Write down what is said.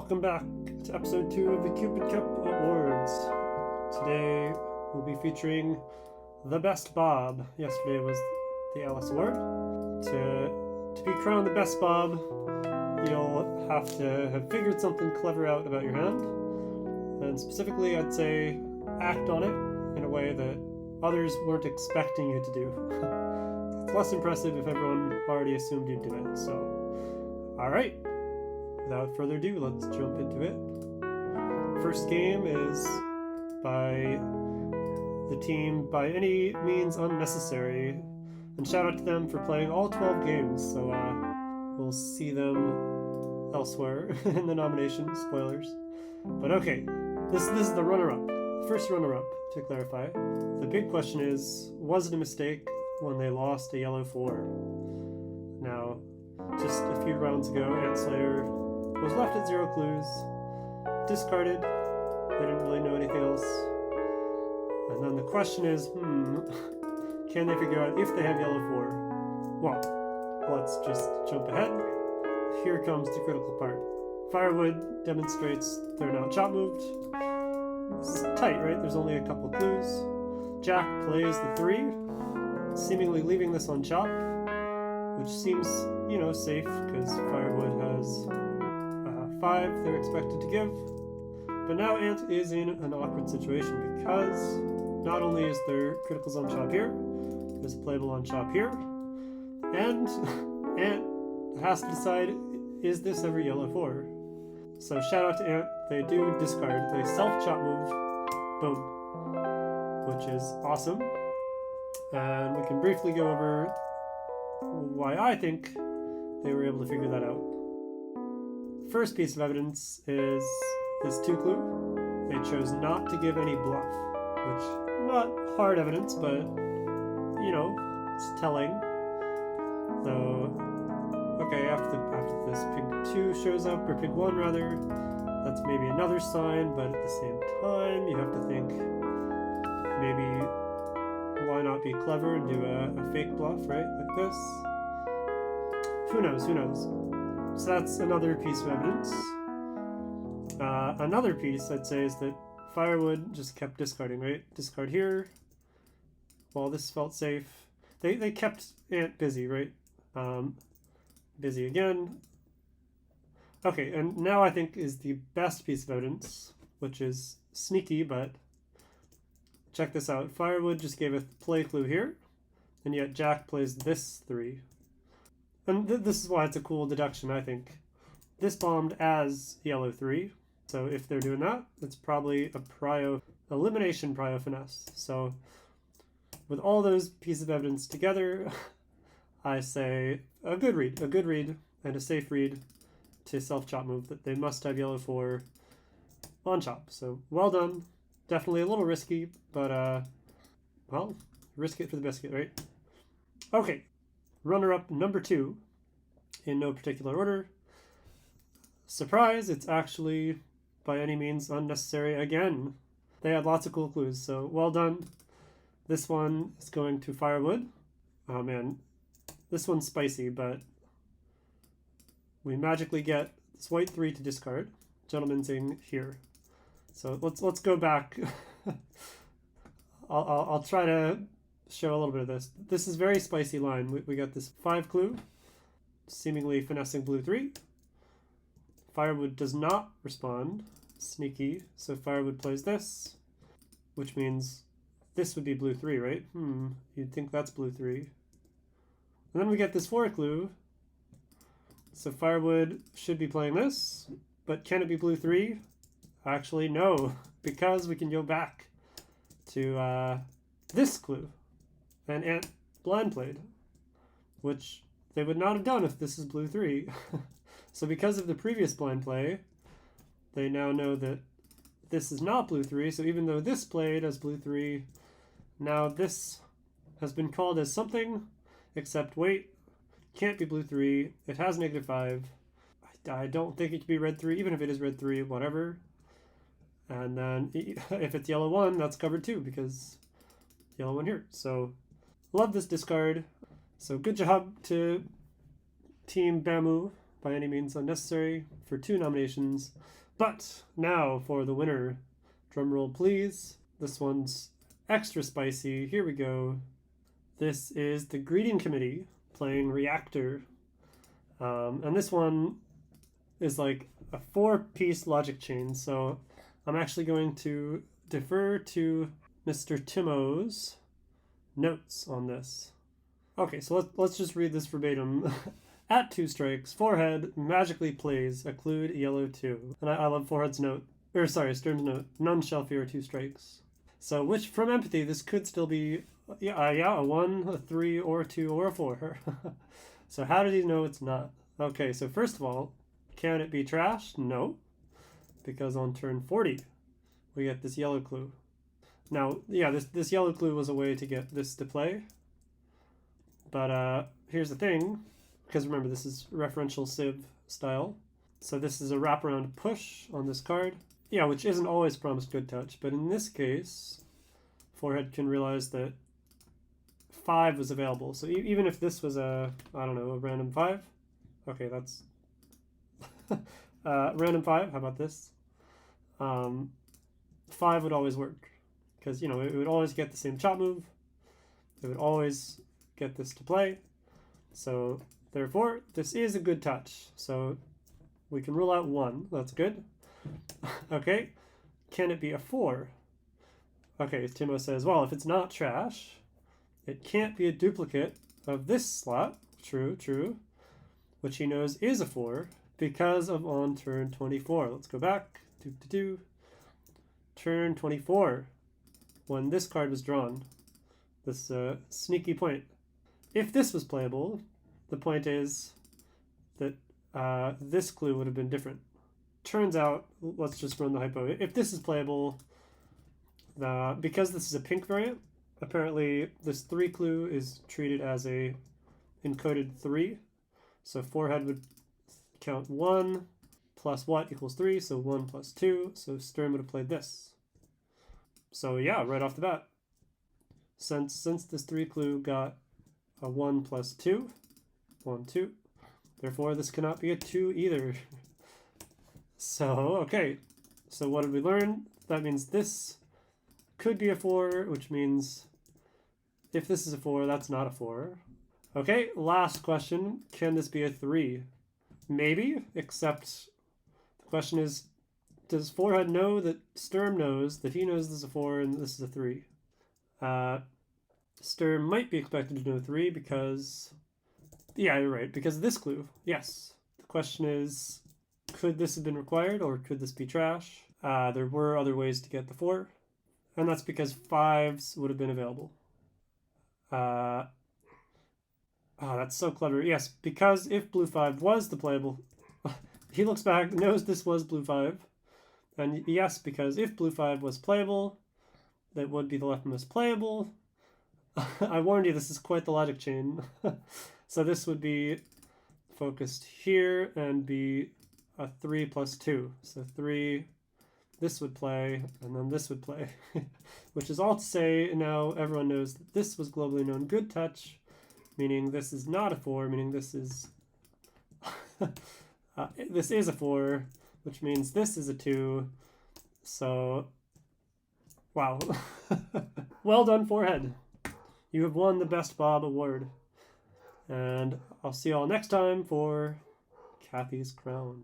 Welcome back to episode 2 of the Cupid Cup Awards. Today we'll be featuring the best Bob. Yesterday was the Alice Award. To be crowned the best Bob, you'll have to have figured something clever out about your hand. And specifically, I'd say act on it in a way that others weren't expecting you to do. It's less impressive if everyone already assumed you'd do it. So, alright. Without further ado, let's jump into it. First game is by the team By Any Means Unnecessary. And shout out to them for playing all 12 games, so we'll see them elsewhere in the nominations, spoilers. But okay, this is the runner-up. First runner-up, to clarify. The big question is, was it a mistake when they lost a yellow 4? Now, just a few rounds ago, Ant Slayer was left at 0 clues, discarded, they didn't really know anything else. And then the question is, can they figure out if they have yellow 4? Well, let's just jump ahead. Here comes the critical part. Firewood demonstrates they're not chop moved. It's tight, right? There's only a couple clues. Jack plays the 3, seemingly leaving this on chop, which seems, safe, because Firewood has 5 they're expected to give. But now Ant is in an awkward situation because not only is there criticals on chop here, there's a playable on chop here, and Ant has to decide, is this ever yellow 4? So shout out to Ant, they do discard, they self-chop move, boom, which is awesome. And we can briefly go over why I think they were able to figure that out. First piece of evidence is this 2 clue. They chose not to give any bluff, which, not hard evidence, but, it's telling. So, okay, after this pink 2 shows up, or pink 1 rather, that's maybe another sign, but at the same time, you have to think, maybe, why not be clever and do a fake bluff, right, like this? Who knows? So that's another piece of evidence. Another piece, I'd say, is that Firewood just kept discarding, right? Discard here. While this felt safe. They kept Ant busy, right? Busy again. Okay, and now I think is the best piece of evidence, which is sneaky, but check this out. Firewood just gave a play clue here, and yet Jack plays this 3. And this is why it's a cool deduction, I think. This bombed as yellow 3, so if they're doing that, it's probably a elimination prio finesse. So with all those pieces of evidence together, I say a good read and a safe read to self-chop move that they must have yellow 4 on chop. So well done. Definitely a little risky, but well, risk it for the biscuit, right? Okay. Runner-up number 2, in no particular order. Surprise, it's actually By Any Means Unnecessary again. They had lots of cool clues, so well done. This one is going to Firewood. Oh man, this one's spicy, but we magically get this white 3 to discard. Gentleman's in here. So let's go back. I'll try to show a little bit of this. This is very spicy line. We got this 5 clue, seemingly finessing blue 3. Firewood does not respond. Sneaky. So Firewood plays this, which means this would be blue 3, right? You'd think that's blue 3. And then we get this 4 clue. So Firewood should be playing this, but can it be blue 3? Actually, no, because we can go back to this clue. And Ant blind played, which they would not have done if this is blue 3. So because of the previous blind play, they now know that this is not blue 3, so even though this played as blue 3, now this has been called as something, except wait, can't be blue 3, it has -5, I don't think it could be red 3, even if it is red 3, whatever. And then if it's yellow 1, that's covered too, because yellow 1 here. So love this discard. So good job to Team Bamu, by any means unnecessary for 2 nominations. But now for the winner. Drumroll please. This one's extra spicy. Here we go. This is the Greeting Committee playing Reactor. And this one is like a 4-piece logic chain. So I'm actually going to defer to Mr. Timo's notes on this. Okay, so let's just read this verbatim. At 2 strikes, Forehead magically plays a clued yellow 2. And I love Forehead's note. Stern's note. None shall fear 2 strikes. So, which, from empathy, this could still be, a 1, a 3, or a 2, or a 4. So how did he know it's not? Okay, so first of all, can it be trash? No. Because on turn 40, we get this yellow clue. Now, yeah, this yellow clue was a way to get this to play. But here's the thing, because remember, this is referential Civ style. So this is a wraparound push on this card. Yeah, which isn't always promised good touch, but in this case, Forehead can realize that 5 was available. So even if this was a random 5. Okay, that's random 5. How about this? 5 would always work because, it would always get the same chop move. It would always get this to play. So therefore, this is a good touch. So we can rule out 1. That's good. Okay, can it be a 4? Okay, Timo says, well, if it's not trash, it can't be a duplicate of this slot. True, true. Which he knows is a 4 because of on turn 24. Let's go back. Turn 24, when this card was drawn. This sneaky point. If this was playable, the point is that this clue would have been different. Turns out, let's just run the hypo. If this is playable, because this is a pink variant, apparently this 3 clue is treated as a encoded 3. So Forehead would count 1 plus what equals 3, so 1 plus 2. So Stern would have played this. So yeah, right off the bat, since this 3 clue got a 1 plus 2, 1, 2, therefore this cannot be a 2 either. So, okay, so what did we learn? That means this could be a 4, which means if this is a 4, that's not a 4. Okay, last question. Can this be a 3? Maybe, except the question is, does Forehead know that Sturm knows that he knows this is a 4 and this is a 3? Sturm might be expected to know 3 because, yeah, you're right, because of this clue. Yes. The question is, could this have been required or could this be trash? There were other ways to get the 4, and that's because 5s would have been available. That's so clever. Yes, because if blue 5 was the playable, he looks back, knows this was blue 5, and yes, because if blue 5 was playable, that would be the leftmost playable. I warned you, this is quite the logic chain. So this would be focused here and be a 3 plus 2. So 3, this would play, and then this would play. Which is all to say, now everyone knows that this was globally known good touch, meaning this is not a 4, meaning this is this is a 4, which means this is a 2. So, wow. Well done, Forehead. You have won the Best Bob award. And I'll see you all next time for Kathy's Crown.